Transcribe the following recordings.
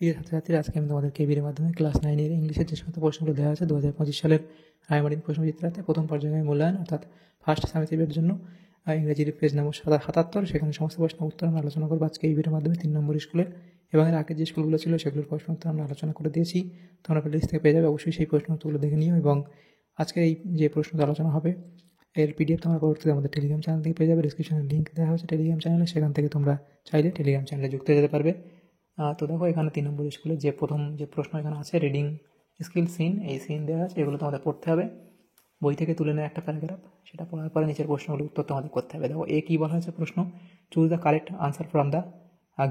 প্রিয় ছাত্রছাত্রীরা, আজকে আমি তোমাদের কেবির মাধ্যমে ক্লাস 9 এর ইংলিশের যে সমস্ত প্রশ্নগুলো দেওয়া আছে 2025 সালের রায়মার্টিন প্রশ্নবিচিত্রাতে প্রথম পর্যায়ে মূল্যায়ন অর্থাৎ ফার্স্ট সামেটিভের জন্য ইংরেজির পেজ নম্বর 77, সেখানে সমস্ত প্রশ্ন উত্তর আমরা আলোচনা করবো আজকে এই ভিডিওর মাধ্যমে 3 নম্বর স্কুলের। এবং এর আগে যে স্কুলগুলো ছিল সেগুলোর প্রশ্ন উত্তর আমরা আলোচনা করে দিয়েছি, তোমরা প্লেলিস্ট থেকে পেয়ে যাবে। অবশ্যই সেই প্রশ্ন উত্তরগুলো দেখে নিও এবং আজকের এই যে প্রশ্ন আলোচনা হবে এর পিডিএফ তোমরা পরবর্তীতে আমাদের টেলিগ্রাম চ্যানেল থেকে পেয়ে যাবে। ডিসক্রিপশনে লিঙ্ক দেওয়া হয়েছে টেলিগ্রাম চ্যানেলে, সেখান থেকে তোমরা চাইলে টেলিগ্রাম চ্যানেলে যুক্ত হয়ে যেতে পারবে। তো দেখো, এখানে 3 নম্বর স্কুলে যে প্রথম যে প্রশ্ন এখানে আছে, রিডিং স্কিল সিন, এই সিন দেওয়া আছে, এগুলো তোমাদের পড়তে হবে। বই থেকে তুলে নেওয়া একটা প্যারাগ্রাফ, সেটা পড়ার পরে নিচের প্রশ্নগুলোর উত্তর তোমাদের করতে হবে। দেখো, কী বলা হয়েছে প্রশ্ন, choose the correct answer from the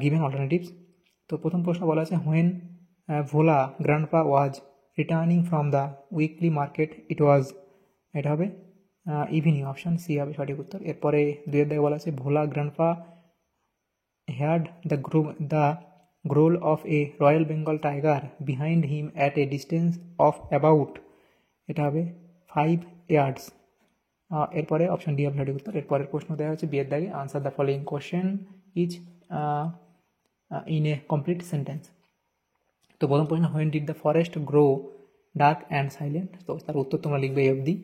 given alternatives. তো প্রথম প্রশ্ন বলা আছে, when Bhola grandpa was returning from the weekly market it was, এটা হবে ইভিনিং, অপশান সি হবে সঠিক উত্তর। এরপরে 2 এর দিকে বলা আছে, ভোলা grandpa had the growl of a Royal Bengal tiger behind him at a distance of about, এটা হবে 5 yards। এরপরে অপশান ডি হবে সঠিক উত্তর। এরপরের প্রশ্ন দেওয়া হচ্ছে বিয়ের দাগে, answer the following question each in a complete sentence. তো প্রথম প্রশ্ন, when did the forest grow dark and silent, তো তার উত্তর তোমরা লিখবে এই অবধি।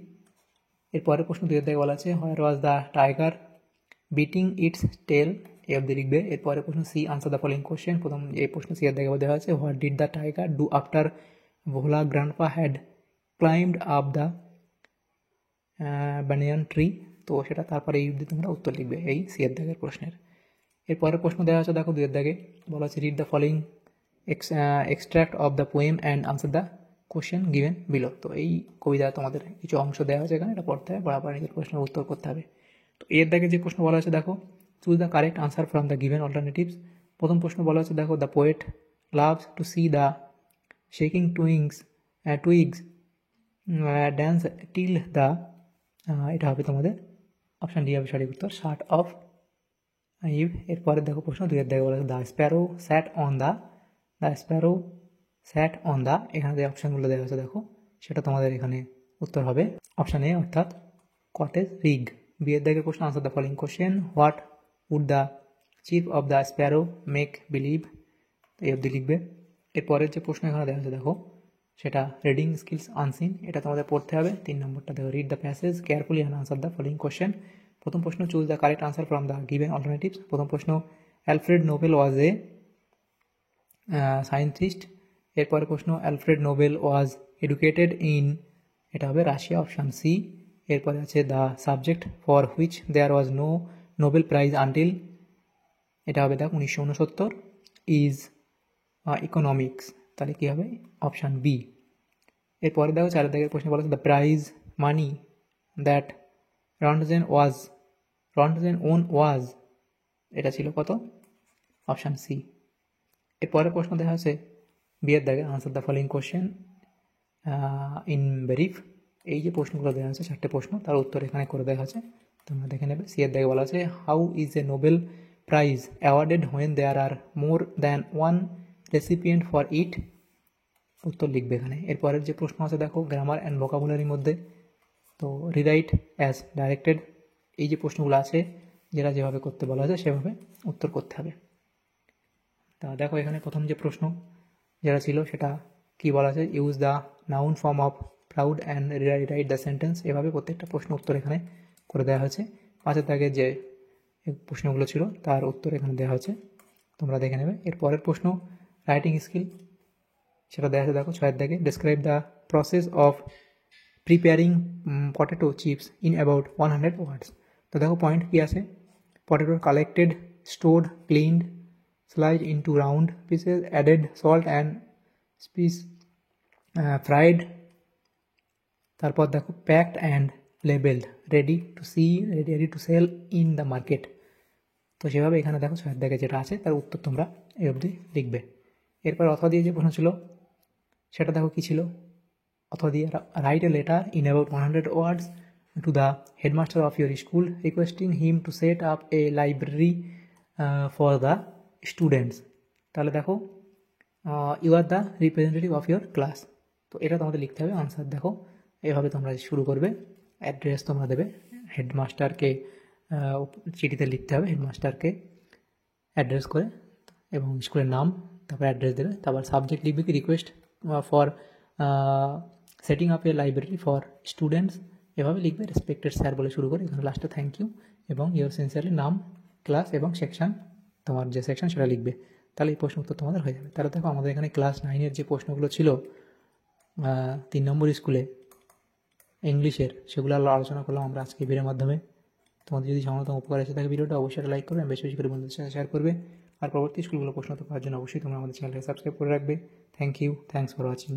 এরপরের প্রশ্ন 2 এর দাগে বলা আছে, where was the tiger beating its tail, এই অবধি লিখবে। এরপরে প্রশ্ন C, answer the following question. প্রথম এই প্রশ্ন সি এর দাগে দেওয়া আছে, what did the tiger do after Bhola grandpa had climbed up the banyan tree, তো সেটা তারপরে এই অবধি তোমরা উত্তর লিখবে এই সি এর দাগের প্রশ্নের। এরপরের প্রশ্ন দেওয়া আছে, দেখো 2 এর দাগে বলা আছে, read the following extract of the poem and answer the question given below. তো এই কবিতা তোমাদের কিছু অংশ দেওয়া হয়েছে, এখানে এটা পড়তে হবে, পড়ার পরে নিজের প্রশ্নের উত্তর করতে হবে। তো এর দাগে যে প্রশ্ন বলা আছে, দেখো, choose the correct answer from the given alternatives. প্রথম প্রশ্ন বলা আছে, দেখো, the poet loves to C the shaking টুইগস dance till the, এটা হবে তোমাদের অপশান ডি হবে সঠিক উত্তর, শার্ট অফ ইভ। এরপরে দেখো প্রশ্ন 2 এর দাগে বলা আছে, the sparrow sat on the, এখানে যে অপশানগুলো দেওয়া আছে দেখো, সেটা তোমাদের এখানে উত্তর হবে অপশান এ অর্থাৎ কটেজ রিগ। বিয়ের দাগে প্রশ্ন, answer the following question, what would the chief of the sparrow make believe, এই অবধি লিখবে। এরপরের যে প্রশ্ন এখানে দেখা আছে দেখো, সেটা রিডিং স্কিলস আনসিন, এটা তোমাদের পড়তে হবে। 3 নম্বরটা দেখো, read the passage carefully and answer the following question. প্রথম প্রশ্ন, choose the correct answer from the given alternatives. প্রথম প্রশ্ন, Alfred Nobel was a scientist. এরপরে প্রশ্ন, Alfred Nobel was educated in, এটা হবে রাশিয়া, অপশান সি। এরপরে আছে, the subject for which there was no Nobel prize until, এটা হবে দেখ 1969, ইজ ইকোনমিক্স, তাহলে কী হবে অপশান বি। এরপরে দেখো 4 দাগের প্রশ্ন বলা আছে, the prize money that Rontgen won was, এটা ছিল কত, অপশান সি। এরপরে প্রশ্ন দেখা আছে বিয়ের দাগে, answer the following question in brief. এই যে প্রশ্নগুলো দেওয়া আছে 4টে প্রশ্ন, তার উত্তর এখানে করে দেওয়া আছে, তোমরা দেখে নেবে। সি এর দাগে বলা আছে, how is a Nobel prize awarded when there are more than one recipient for it, উত্তর লিখবে এখানে। এরপরের যে প্রশ্ন আছে দেখো, গ্রামার অ্যান্ড ভোকাবুলারির মধ্যে, তো রিরাইট অ্যাজ ডাইরেক্টেড, এই যে প্রশ্নগুলো আছে যেটা যেভাবে করতে বলা আছে সেভাবে উত্তর করতে হবে। তা দেখো, এখানে প্রথম যে প্রশ্ন যেটা ছিল সেটা কি বলা আছে, use the noun form of proud and rewrite the sentence, এভাবে প্রত্যেকটা প্রশ্ন উত্তর এখানে করে দেওয়া হয়েছে। 5 দাগে যে প্রশ্নগুলো ছিল তার উত্তর এখানে দেওয়া হয়েছে, তোমরা দেখে নেবে। এরপরের প্রশ্ন, রাইটিং স্কিল, সেটা দেখা আছে দেখো 6 দাগে, describe the process of preparing potato chips in about 100 ওয়ার্ডস। তো দেখো পয়েন্ট কী আছে, potato collected, stored, cleaned, sliced into round pieces, added salt and spice, fried, তারপর দেখো packed and labelled, ready to sell in the market. তো সেভাবে এখানে দেখো 6 দাগে যেটা আছে তার উত্তর তোমরা এই অবধি লিখবে। এরপর অথবা দিয়ে যে প্রশ্ন ছিল সেটা দেখো কী ছিল, অথবা দিয়ে, write a letter in about 100 words to the headmaster of your school requesting him to set up a library for the students. তাহলে দেখো, you are the representative of your class, তো এটা তোমাদের লিখতে হবে। আনসার দেখো এভাবে তোমরা শুরু করবে, অ্যাড্রেস তোমরা দেবে, হেডমাস্টারকে চিঠিতে লিখতে হবে, হেডমাস্টারকে অ্যাড্রেস করে এবং স্কুলের নাম, তারপর অ্যাড্রেস দেবে, তারপর সাবজেক্ট লিখবে কি request for setting up a library for students, এভাবে লিখবে রেসপেক্টেড স্যার বলে শুরু করে, এখানে লাস্টে থ্যাংক ইউ এবং ইয়োর সিনসিয়ারলি নাম, ক্লাস এবং সেকশন, তোমার যে সেকশন সেটা লিখবে। তাহলে এই প্রশ্ন উত্তর তোমাদের হয়ে যাবে। তাহলে দেখো আমাদের এখানে ক্লাস 9-এর যে প্রশ্নগুলো ছিল 3 নম্বর স্কুলে ইংলিশের, সেগুলো আলোচনা করলাম আমরা আজকে ভিডিওর মাধ্যমে। তোমাদের যদি সামান্যতম উপকার এসে থাকে ভিডিওটা অবশ্যই একটা লাইক করবে, বেশি বেশি করে বন্ধুদের সাথে শেয়ার করবে, আর পরবর্তী স্কুলগুলো প্রশ্ন উত্তর পাওয়ার জন্য অবশ্যই তোমরা আমাদের চ্যানেলকে সাবস্ক্রাইব করে রাখবে। Thank you, thanks for watching.